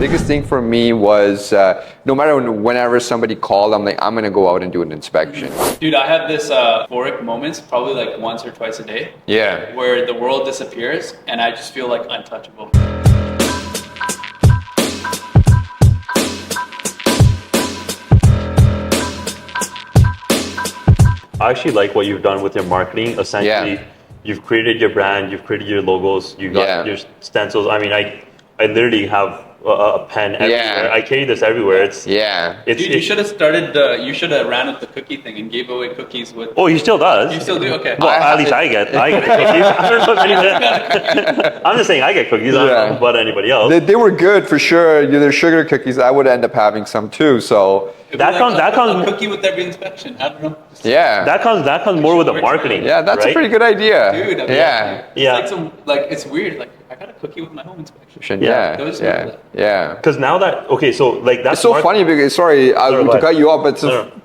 Biggest thing for me was no matter whenever somebody called, I'm like, I'm gonna go out and do an inspection. Dude, I have this euphoric moments, probably like once or twice a day. Yeah. Where the world disappears and I just feel like untouchable. I actually like what you've done with your marketing. Essentially, you've created your brand, you've created your logos, you got your stencils. I mean, I literally have a pen everywhere. I carry this everywhere. It's Dude, you should have started you should have ran with the cookie thing and gave away cookies with. Oh, he still does. You still do? Okay. Well, at least I get cookies. I don't know if anybody, I'm just saying I get cookies. I don't know about anybody else. They were good for sure. They're sugar cookies. I would end up having some too. So that comes a cookie with every inspection. I don't know. That comes more with the marketing. Yeah, that's a pretty good idea. Dude, I mean, it's like it's weird. Like I got a cookie with my home inspection. Because now that that's it's so funny because to cut you off, but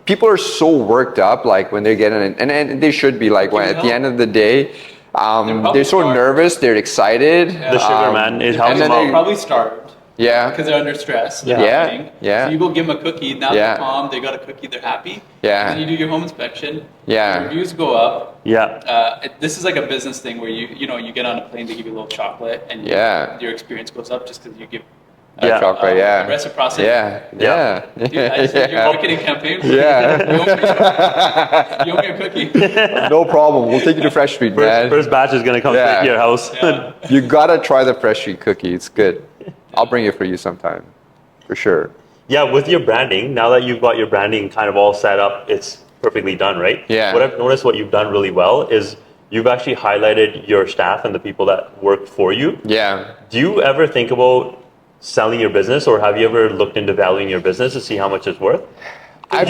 people are so worked up like when they're getting it, and they should be like at the end of the day. They're so nervous. They're excited. The sugar man is helping them out. Probably starved. Yeah. Because they're under stress. Yeah. So you go give them a cookie. Now they're calm. They got a cookie. They're happy. Yeah. And then you do your home inspection. Yeah. Your reviews go up. Yeah. This is like a business thing where you get on a plane, they give you a little chocolate, and your experience goes up just because you give. Chocolate. Reciprocity. Yeah. Dude, I said your marketing campaign. You owe me a cookie. No problem. We'll take you to Fresh Street, man. First batch is gonna come to your house. You gotta try the Fresh Street cookie. It's good. I'll bring it for you sometime, for sure. Yeah, with your branding, now that you've got your branding kind of all set up, it's perfectly done, right? Yeah. What I've noticed what you've done really well is you've actually highlighted your staff and the people that work for you. Yeah. Do you ever think about selling your business, or have you ever looked into valuing your business to see how much it's worth? You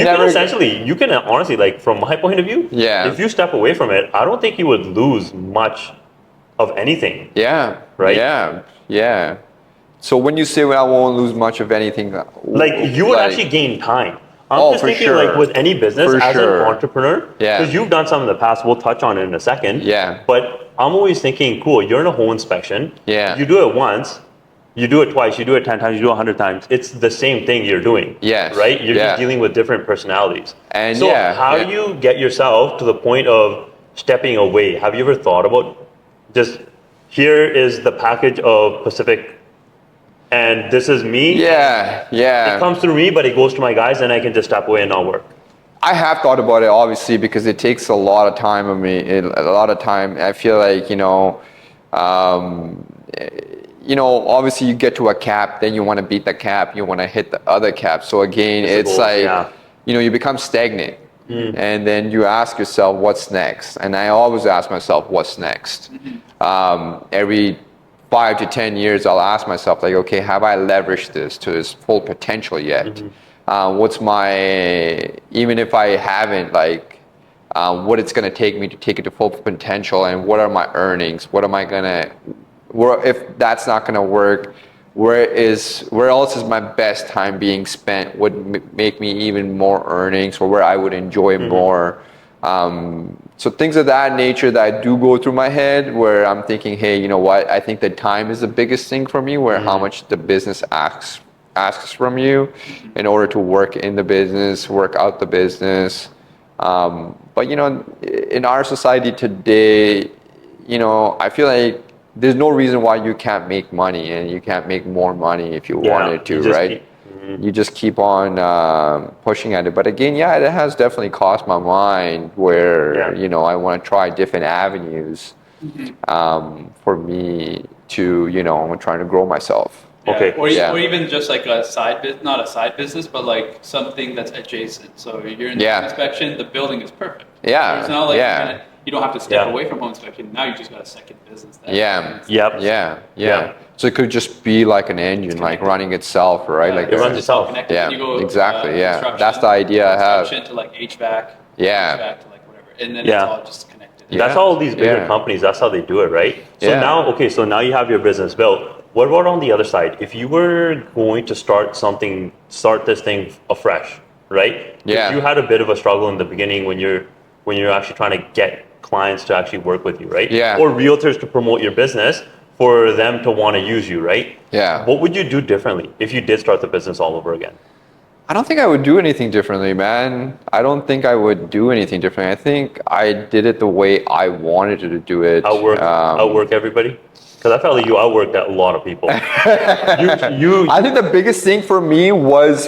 can honestly, like from my point of view, if you step away from it, I don't think you would lose much of anything. Yeah. Right? Yeah. So when you say I won't lose much of anything, like you would actually gain time. I'm just thinking like with any business as an entrepreneur, because you've done some in the past, we'll touch on it in a second. Yeah. But I'm always thinking, cool, you're in a home inspection. Yeah. You do it once, you do it twice, you do it 10 times, you do it 100 times. It's the same thing you're doing. Yes. Right? You're just dealing with different personalities. And so how do you get yourself to the point of stepping away? Have you ever thought about just here is the package of Pacific and this is me? Yeah. It comes through me, but it goes to my guys and I can just step away and not work. I have thought about it, obviously, because it takes a lot of time on me. I feel like, obviously you get to a cap, then you want to beat the cap, you want to hit the other cap. So again, you become stagnant. And then you ask yourself, what's next? And I always ask myself, what's next? Every 5 to 10 years, I'll ask myself, like, okay, have I leveraged this to its full potential yet? What's even if I haven't, like, what it's going to take me to take it to full potential, and what are my earnings? If that's not going to work, where else is my best time being spent? Would make me even more earnings, or where I would enjoy more. So things of that nature that I do go through my head, where I'm thinking, hey, you know what? I think the time is the biggest thing for me, where how much the business asks from you in order to work in the business, work out the business. But in our society today, I feel like there's no reason why you can't make money, and you can't make more money if you wanted to, right? You just keep on pushing at it. But again, it has definitely crossed my mind where, I want to try different avenues for me to, I'm trying to grow myself. Or even just like not a side business, but like something that's adjacent. So you're in the home inspection, the building is perfect. Yeah. It's not like you don't have to step away from home inspection. Now you just got a second business. So it could just be like an engine, like running itself, right? Like it runs itself. Exactly. That's the idea I have. To like HVAC. HVAC to like whatever, and then it's all just connected. That's all these bigger companies. That's how they do it, right? So now you have your business built. What about on the other side? If you were going to start this thing afresh, right? Yeah. You had a bit of a struggle in the beginning when you're actually trying to get clients to actually work with you, right? Yeah. Or realtors to promote your business. for them to want to use you, right? Yeah. What would you do differently if you did start the business all over again? I don't think I would do anything differently, man. I don't think I would do anything differently. I think I did it the way I wanted to do it. Outwork everybody? Because I felt like you outworked a lot of people. I think the biggest thing for me was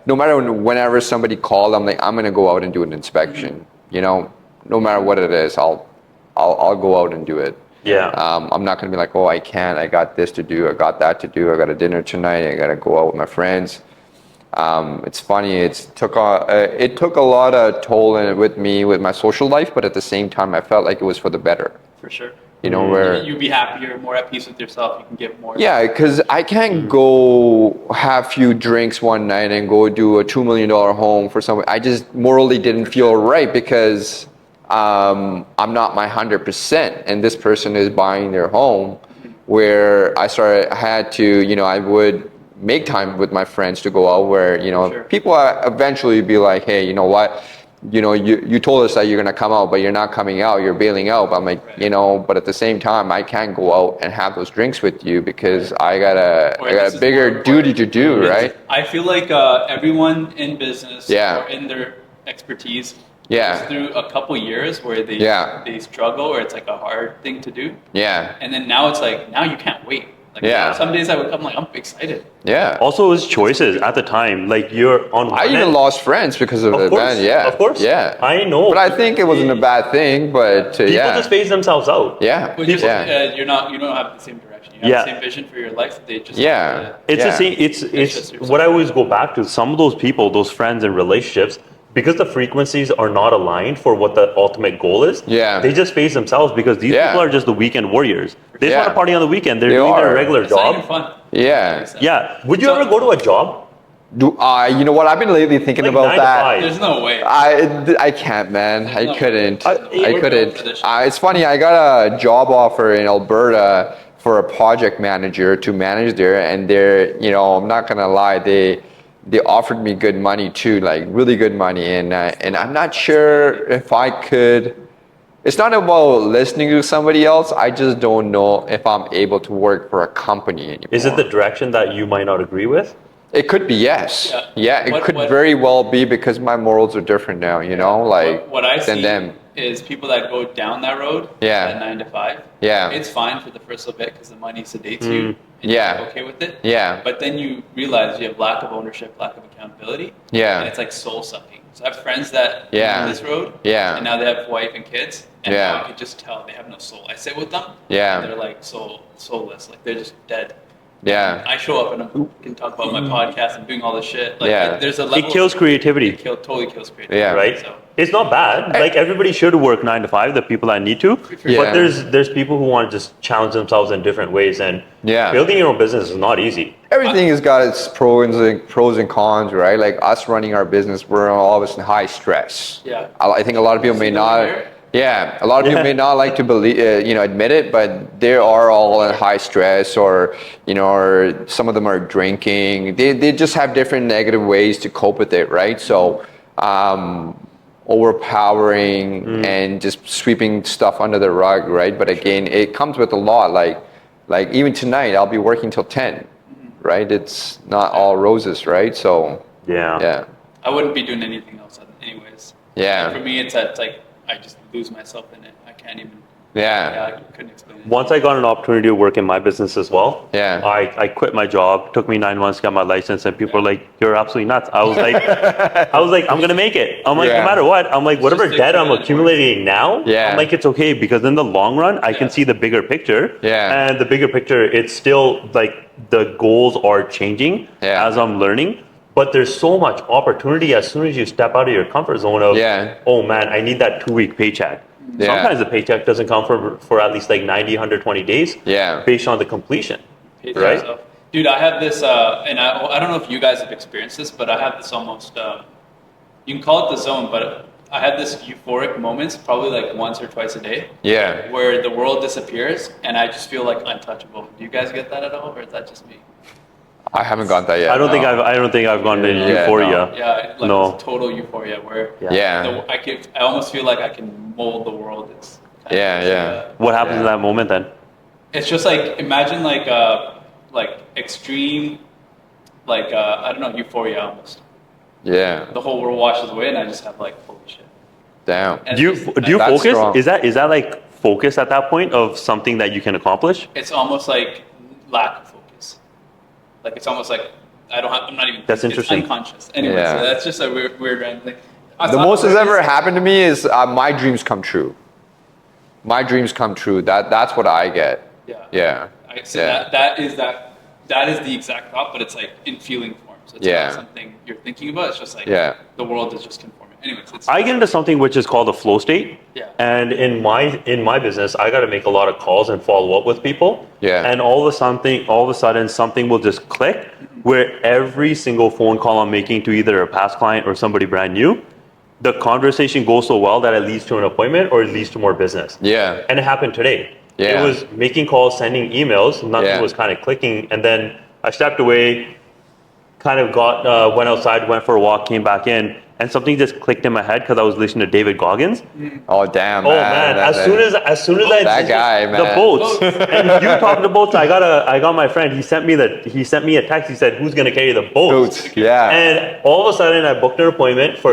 no matter whenever somebody called, I'm like, I'm gonna go out and do an inspection. You know, no matter what it is, I'll go out and do it. Yeah. I'm not gonna be like, oh, I can't. I got this to do. I got that to do. I got a dinner tonight. I gotta go out with my friends. It's funny. It took a lot of toll with me with my social life, but at the same time, I felt like it was for the better. For sure. You know, where you'd be happier, more at peace with yourself. You can give more. Yeah, because I can't go have a few drinks one night and go do a $2 million home for someone. I just morally didn't feel right because I'm not my 100%, and this person is buying their home. Where I had to, you know, I would make time with my friends to go out. Where, you know, people eventually be like, hey, you know what? You know, you told us that you're gonna come out, but you're not coming out. You're bailing out. But I'm like, you know, but at the same time, I can't go out and have those drinks with you because I got a bigger duty to do, right? I feel like everyone in business or in their expertise goes through a couple years where they struggle, or it's like a hard thing to do. Yeah. And then now it's like, now you can't wait. Like, some days I would come like, I'm excited. Yeah. Also, it was choices at the time. Like you're on. I even lost friends because of it, man. Yeah. Of course. Yeah. I know. But I think it wasn't a bad thing. But people just phase themselves out. Yeah. You don't have the same direction. You have the same vision for your life. They just It's the same. It's what I always go back to. Some of those people, those friends and relationships, because the frequencies are not aligned for what the ultimate goal is, they just phase themselves because these people are just the weekend warriors. They just want to party on the weekend. They're doing their regular job. Not even fun. Yeah. Would you ever go to a job? You know what? I've been lately thinking like about that. There's no way. I can't, man. I couldn't. I couldn't. It's funny. I got a job offer in Alberta for a project manager to manage there, and they're, you know, I'm not gonna lie, they offered me good money too, like really good money, and I'm not sure if I could. It's not about listening to somebody else. I just don't know if I'm able to work for a company anymore. Is it the direction that you might not agree with? It could be, yes. Yeah, it could very well be because my morals are different now, you know, like what I see them. Is people that go down that road, that 9 to 5. Yeah. It's fine for the first little bit because the money sedates you. And you're okay with it. Yeah. But then you realize you have lack of ownership, lack of accountability. Yeah. And it's like soul sucking. So I have friends that on this road. Yeah. And now they have wife and kids. And now I could just tell they have no soul. I sit with them. Yeah. And they're like soulless. Like they're just dead. Yeah. I show up and I can talk about my podcast and doing all this shit. Like, there's a level. It kills creativity. It totally kills creativity. Yeah. Right. So. It's not bad. Like everybody should work 9 to 5. The people that need to. But there's people who want to just challenge themselves in different ways. And building your own business is not easy. Everything has got its pros and cons, right? Like us running our business, we're always in high stress. Yeah. I think a lot of people may not. Yeah, a lot of people may not like to believe, admit it, but they are all in high stress, or or some of them are drinking. They just have different negative ways to cope with it, right? So, overpowering and just sweeping stuff under the rug, right? But again, it comes with a lot. Like even tonight, I'll be working till 10, right? It's not all roses, right? So yeah. I wouldn't be doing anything else, anyways. Yeah. Like for me, it's like I just lose myself in it. I can't even. Yeah. I couldn't explain it. Once I got an opportunity to work in my business as well, I quit my job. Took me 9 months to get my license, and people are like, "You're absolutely nuts." I was like, "I'm gonna make it." I'm like, no matter what, I'm like, whatever debt I'm accumulating now, I'm like, it's okay because in the long run, I can see the bigger picture. And the bigger picture, it's still like the goals are changing as I'm learning. But there's so much opportunity as soon as you step out of your comfort zone of, oh man, I need that 2-week paycheck. Sometimes the paycheck doesn't come for at least like 90, 120 days based on the completion, right? Dude, I have this, and I don't know if you guys have experienced this, but I have this almost, you can call it the zone, but I have this euphoric moments probably like once or twice a day. Where the world disappears and I just feel like untouchable. Do you guys get that at all, or is that just me? I haven't got that yet. I don't think I've gone to euphoria. Yeah, like no. total euphoria where I almost feel like I can mold the world. What happens in that moment then? It's just like, imagine like extreme, like I don't know, euphoria almost. Yeah. The whole world washes away, and I just have like, holy shit. Damn. Do you focus? Strong. Is that like focus at that point of something that you can accomplish? It's almost like lack of focus. Like it's almost like I'm not even. That's interesting. It's unconscious. Anyway, so that's just a weird random thing. The most that's ever happened to me is my dreams come true. My dreams come true. That's what I get. Yeah. That is the exact thought, but it's like in feeling form. So it's not something you're thinking about. It's just like the world is just conforming. Anyways, I get into something which is called a flow state. Yeah. And in my business, I got to make a lot of calls and follow up with people. Yeah. And all of a sudden, something will just click, where every single phone call I'm making to either a past client or somebody brand new, the conversation goes so well that it leads to an appointment or it leads to more business. Yeah. And it happened today. Yeah. It was making calls, sending emails, nothing was kind of clicking, and then I stepped away, kind of went outside, went for a walk, came back in, and something just clicked in my head because I was listening to David Goggins. Oh damn! Oh man! As soon as that guy, man, the boats, and you talking to boats, I got my friend. He sent me a text. He said, "Who's gonna carry the boats?" Yeah. And all of a sudden, I booked an appointment for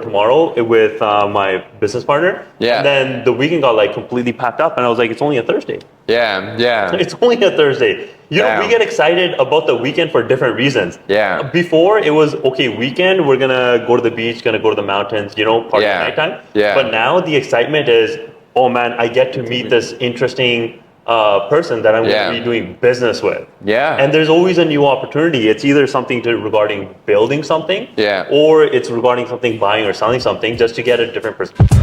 tomorrow with my business partner. Yeah. And then the weekend got like completely packed up, and I was like, "It's only a Thursday." Yeah. It's only a Thursday. You know, we get excited about the weekend for different reasons. Yeah. Before it was okay, weekend, we're gonna go to the beach, gonna go to the mountains, party at nighttime. Yeah. But now the excitement is, oh man, I get to meet this interesting person that I'm going to be doing business with. Yeah. And there's always a new opportunity. It's either something regarding building something, Yeah. or it's regarding something buying or selling something, just to get a different perspective.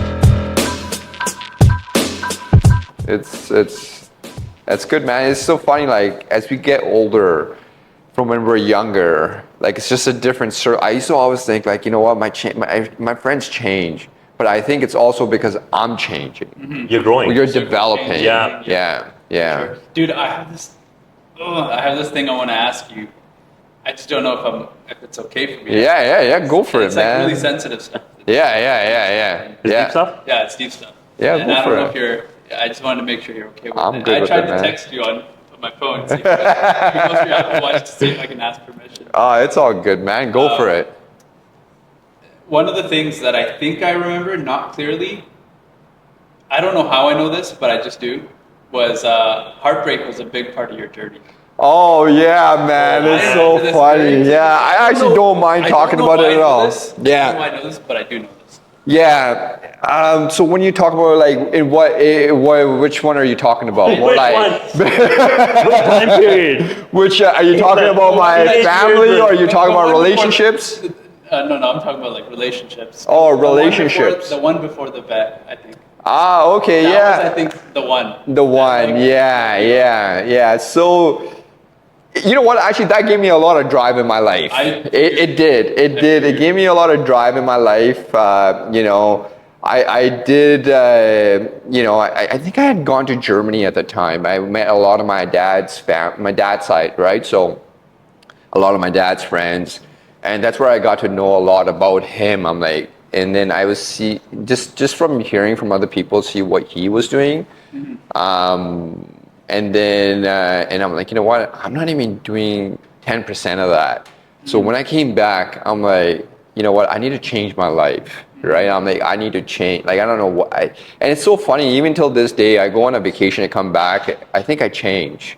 It's good, man. It's so funny, like, as we get older from when we're younger, like, it's just a different I used to always think, like, you know what, my friends change, but I think it's also because I'm changing. Mm-hmm. You're growing. You're developing. Yeah. Sure. Dude, I have this thing I want to ask you. I just don't know if it's okay for me. Yeah. Go for it, man. It's like really sensitive stuff. Yeah. Deep stuff? Yeah, it's deep stuff. Yeah, and I don't know if I just wanted to make sure you're okay with it. I'm good with it, man. I tried to text you on my phone. See if you go through your Apple Watch to see if I can ask permission. It's all good, man. Go for it. One of the things that I think I remember, not clearly, I don't know how I know this, but I just do, was heartbreak was a big part of your journey. Oh yeah, man, it's so funny. Yeah, I actually don't mind talking about it at all. I don't know why I know this, but I do know this. Yeah. So when you talk about, like, which one are you talking about? Which one? Which time period? Which are you talking about? My family, or are you talking about relationships? No, I'm talking about like relationships. Oh, relationships. The one before the vet, I think. Okay, that was, I think, the one. The one, yeah. So, you know what? Actually, that gave me a lot of drive in my life. It did. It gave me a lot of drive in my life. I did. I think I had gone to Germany at the time. I met a lot of my dad's side, right? So, a lot of my dad's friends, and that's where I got to know a lot about him. I'm like, and then I was just from hearing from other people, see what he was doing. Mm-hmm. And then, and I'm like, you know what? I'm not even doing 10% of that. So when I came back, I'm like, you know what? I need to change my life, right? I'm like, I need to change. Like, I don't know what. And it's so funny. Even till this day, I go on a vacation and come back. I think I change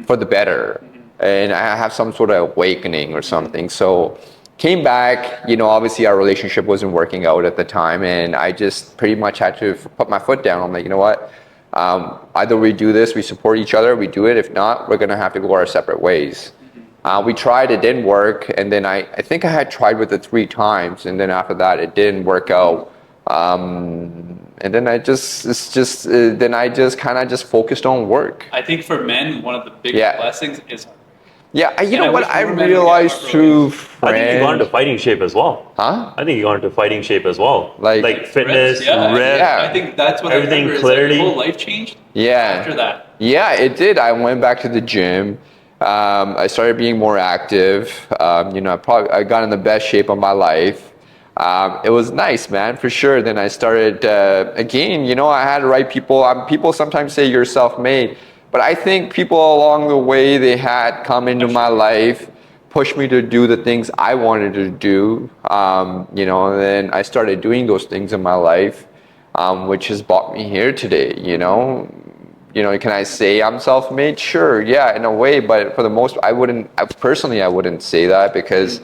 for the better, and I have some sort of awakening or something. So came back. Obviously our relationship wasn't working out at the time, and I just pretty much had to put my foot down. I'm like, you know what? Either we do this, we support each other, we do it. If not, we're gonna have to go our separate ways. We tried, it didn't work, and then I think I had tried with it 3 times, and then after that, it didn't work out. And then I just kind of focused on work. I think for men, one of the biggest blessings is. Yeah, you know what I realized through friends. I think you got into fighting shape as well. Huh? I think you got into fighting shape as well. Like fitness, rip. I think that's what everything clarity. Like, your whole life changed. After that. Yeah, it did. I went back to the gym. I started being more active. I got in the best shape of my life. It was nice, man, for sure. Then I started, again, I had the right people. People sometimes say you're self-made, but I think people along the way, they had come into my life, pushed me to do the things I wanted to do. And then I started doing those things in my life, which has brought me here today, can I say I'm self-made? Sure, yeah, in a way, but for the most, I wouldn't say that, because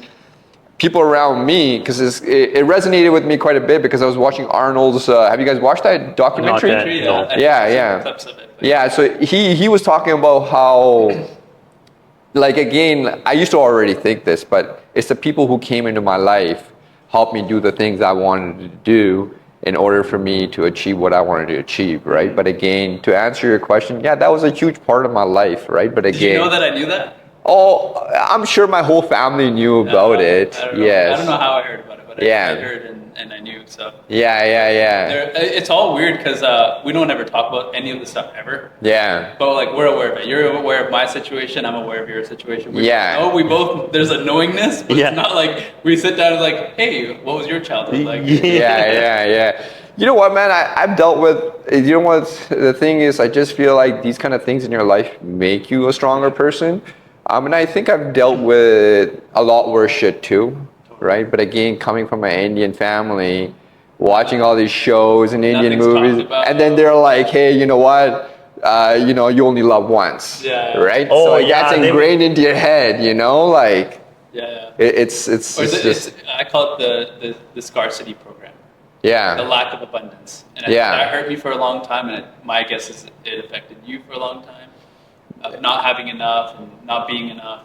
people around me, because it resonated with me quite a bit, because I was watching Arnold's, have you guys watched that documentary? Yeah, so he was talking about how, like, again, I used to already think this, but it's the people who came into my life helped me do the things I wanted to do in order for me to achieve what I wanted to achieve, right? But again, to answer your question, yeah, that was a huge part of my life, right? But again, did you know that I knew that? Oh, I'm sure my whole family knew about it. Yes. I don't know how I heard about it, but I heard and I knew. So yeah. It's all weird because we don't ever talk about any of this stuff ever. Yeah. But like, we're aware of it. You're aware of my situation. I'm aware of your situation. We both. There's a knowingness, but it's not like we sit down and like, hey, what was your childhood like? Yeah. You know what, man? I've dealt with. You know what? The thing is, I just feel like these kind of things in your life make you a stronger person. And I think I've dealt with a lot worse shit too, right? But again, coming from an Indian family, watching all these shows and Indian movies, and then they're like, hey, you know what? You only love once, right? Oh, so that's ingrained into your head, like. It's just. I call it the scarcity program. Yeah. The lack of abundance, and that hurt me for a long time, and my guess is it affected you for a long time. Of not having enough and not being enough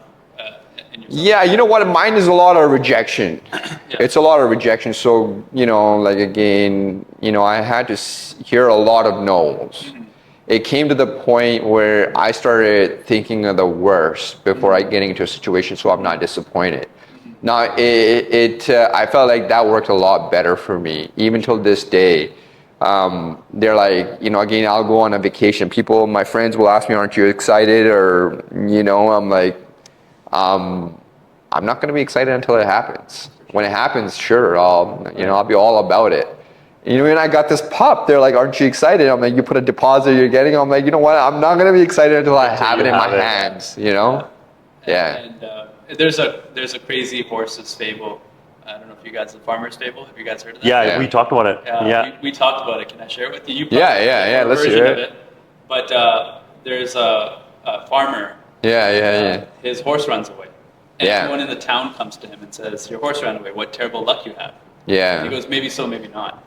in yourself. Yeah, you know what? Mine is a lot of rejection. It's a lot of rejection. So, like, again, I had to hear a lot of no's. It came to the point where I started thinking of the worst before I getting into a situation, so I'm not disappointed. Now, I felt like that worked a lot better for me, even till this day. They're like, again, I'll go on a vacation. My friends will ask me, aren't you excited? Or, I'm like, I'm not going to be excited until it happens. When it happens, sure, I'll be all about it. When I got this pup, they're like, aren't you excited? I'm like, you put a deposit you're getting. I'm like, you know what? I'm not going to be excited until I have it in my hands, Yeah. And there's a crazy horses fable. I don't know if you guys, the Farmer's Fable, have you guys heard of that? Yeah, we talked about it. We talked about it. Can I share it with you? Let's hear it. But there's a farmer. His horse runs away. And everyone in the town comes to him and says, your horse ran away. What terrible luck you have. Yeah. And he goes, maybe so, maybe not.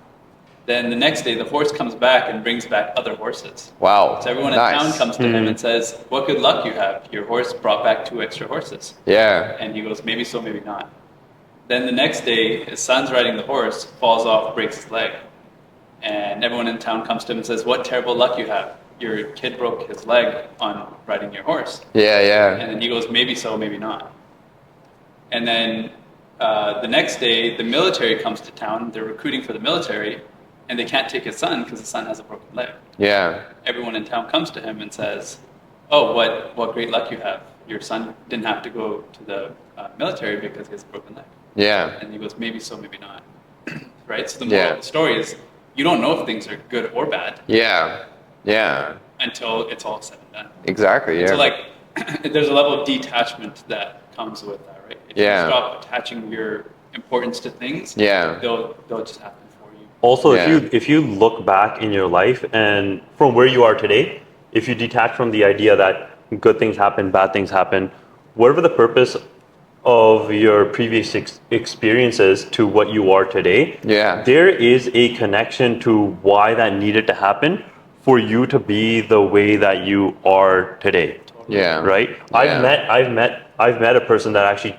Then the next day, the horse comes back and brings back other horses. Wow. So everyone in town comes to him and says, what good luck you have. Your horse brought back 2 extra horses. Yeah. And he goes, maybe so, maybe not. Then the next day, his son's riding the horse, falls off, breaks his leg. And everyone in town comes to him and says, what terrible luck you have. Your kid broke his leg on riding your horse. Yeah. And then he goes, maybe so, maybe not. And then the next day, the military comes to town. They're recruiting for the military, and they can't take his son because his son has a broken leg. Yeah. Everyone in town comes to him and says, oh, what great luck you have. Your son didn't have to go to the military because he has a broken leg. Yeah. And he goes, maybe so, maybe not. Right? So the moral of the story is, you don't know if things are good or bad. Yeah. Until it's all said and done. Exactly, So there's a level of detachment that comes with that, right? If you stop attaching your importance to things, they'll just happen for you. Also, if you look back in your life and from where you are today, if you detach from the idea that good things happen, bad things happen, whatever the purpose of your previous experiences to what you are today, there is a connection to why that needed to happen for you to be the way that you are today. Yeah. Right? I've met a person that actually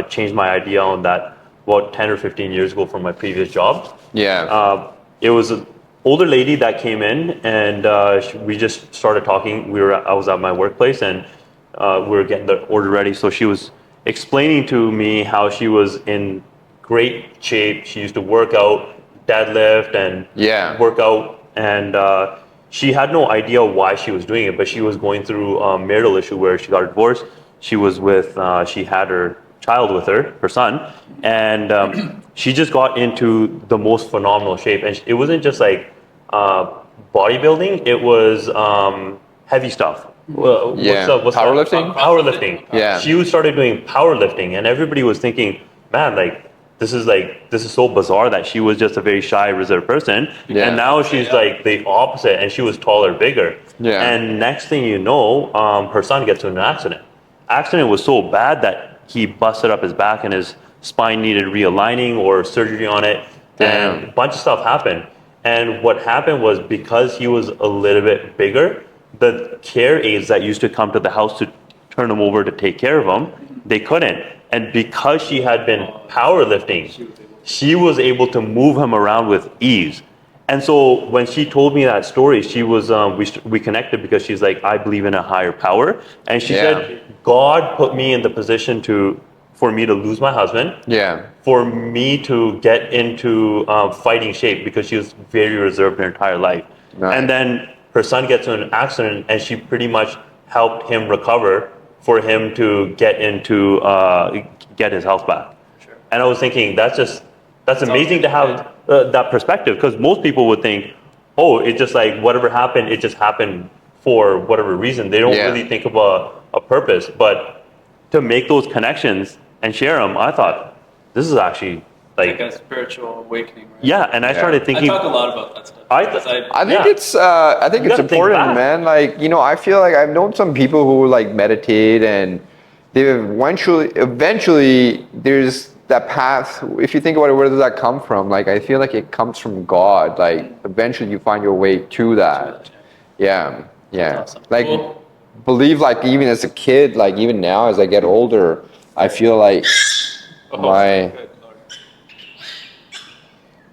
changed my idea on that about 10 or 15 years ago from my previous job. Yeah. It was an older lady that came in, and we just started talking. I was at my workplace, and we were getting the order ready. So she was explaining to me how she was in great shape. She used to work out, deadlift, and work out, and she had no idea why she was doing it, but she was going through a marital issue where she got a divorce. She was with, she had her child with her son, and she just got into the most phenomenal shape. And it wasn't just like bodybuilding; it was heavy stuff. What's powerlifting. Powerlifting. Yeah. She started doing powerlifting, and everybody was thinking, man, this is so bizarre that she was just a very shy, reserved person, and now she's like the opposite, and she was taller, bigger. Yeah. And next thing you know, her son gets into an accident. Accident was so bad that he busted up his back and his spine needed realigning or surgery on it. Damn. And a bunch of stuff happened. And what happened was, because he was a little bit bigger, the care aides that used to come to the house to turn him over to take care of him, they couldn't. And because she had been powerlifting, she was able to move him around with ease. And so when she told me that story, she was we connected because she's like, I believe in a higher power, and she said, God put me in the position for me to lose my husband, for me to get into fighting shape, because she was very reserved her entire life. Nice. And then her son gets in an accident, and she pretty much helped him recover for him to get into get his health back. Sure. And I was thinking, that's amazing to have that perspective, because most people would think, oh, it's just like whatever happened, it just happened for whatever reason. They don't really think of a purpose. But to make those connections and share them, I thought, this is actually like a spiritual awakening. Right? Yeah, and I started thinking. I talk a lot about that stuff. I think it's important, man. Like, I feel like I've known some people who like meditate, and they eventually there's that path. If you think about it, where does that come from? Like, I feel like it comes from God. Like, eventually you find your way to that. Yeah. Awesome. Like, believe, like, even as a kid, like even now as I get older, I feel like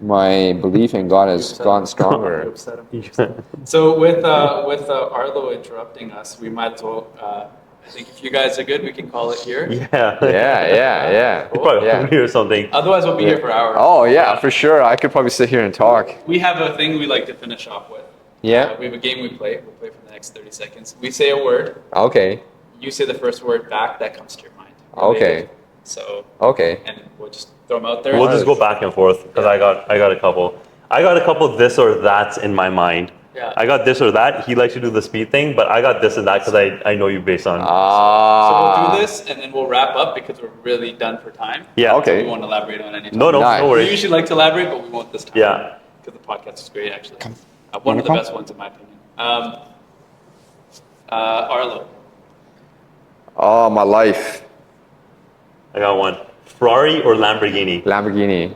my belief in God has gone stronger. So with Arlo interrupting us, we might as well. I think if you guys are good, we can call it here. Yeah. Cool. Probably hungry or something. Otherwise, we'll be here for hours. Oh yeah, for sure. I could probably sit here and talk. We have a thing we like to finish off with. Yeah. We have a game we play. We'll play for the next 30 seconds. We say a word. Okay. You say the first word back that comes to your mind. Okay. So. Okay. And we'll just throw them out there. We'll just go back and forth, because I got a couple. I got a couple this or that's in my mind. Yeah. I got this or that. He likes to do the speed thing, but I got this and that because I know you based on. So we'll do this, and then we'll wrap up because we're really done for time. Yeah. Okay. So we won't elaborate on anything. No worries. We usually like to elaborate, but we won't this time. Yeah. Because the podcast is great, actually. One of the best ones, in my opinion. Arlo. Oh, my life. I got one. Ferrari or Lamborghini? Lamborghini.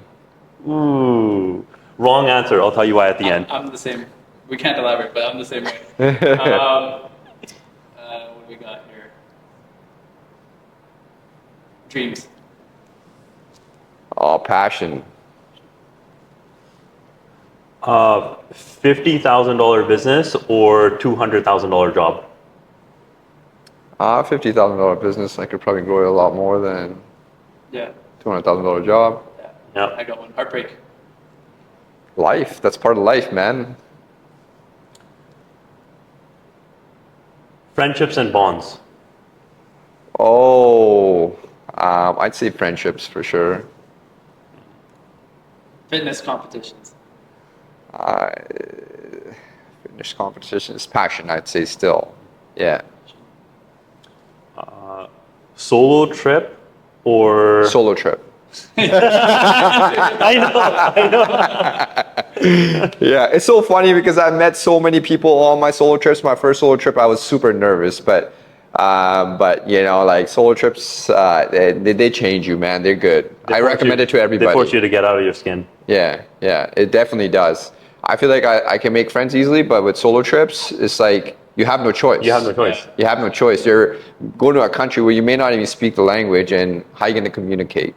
Ooh. Wrong answer. I'll tell you why at the end. I'm the same. We can't elaborate, but I'm the same way. What do we got here? Dreams. Oh, passion. $50,000 business or $200,000 job? $50,000 business. I could probably grow it a lot more than $200,000 job. Yeah. I got one. Heartbreak. Life. That's part of life, man. Friendships and bonds. Oh, I'd say friendships for sure. Fitness competitions. Fitness competitions. Passion, I'd say still. Yeah. Solo trip or... Solo trip. I know. Yeah, it's so funny because I've met so many people on my solo trips. My first solo trip, I was super nervous, but like solo trips, they change you, man. They're good. I recommend it to everybody. They force you to get out of your skin. Yeah, it definitely does. I feel like I can make friends easily, but with solo trips, it's like you have no choice. You have no choice. You have no choice. You're going to a country where you may not even speak the language, and how are you going to communicate,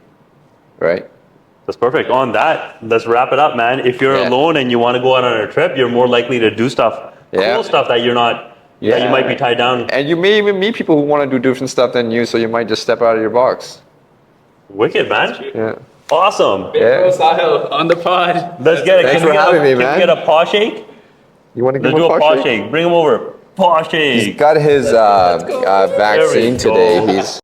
right? That's perfect. On that, let's wrap it up, man. If you're alone and you want to go out on a trip, you're more likely to do stuff, cool stuff that you're not, that you might be tied down. And you may even meet people who want to do different stuff than you, so you might just step out of your box. Wicked, man. Yeah. Awesome. Big Bro Sahil on the pod. Let's get it. Thanks for having me, man. Can we get a paw shake? You want to give him a paw shake? Bring him over. Paw shake. He's got his vaccine today.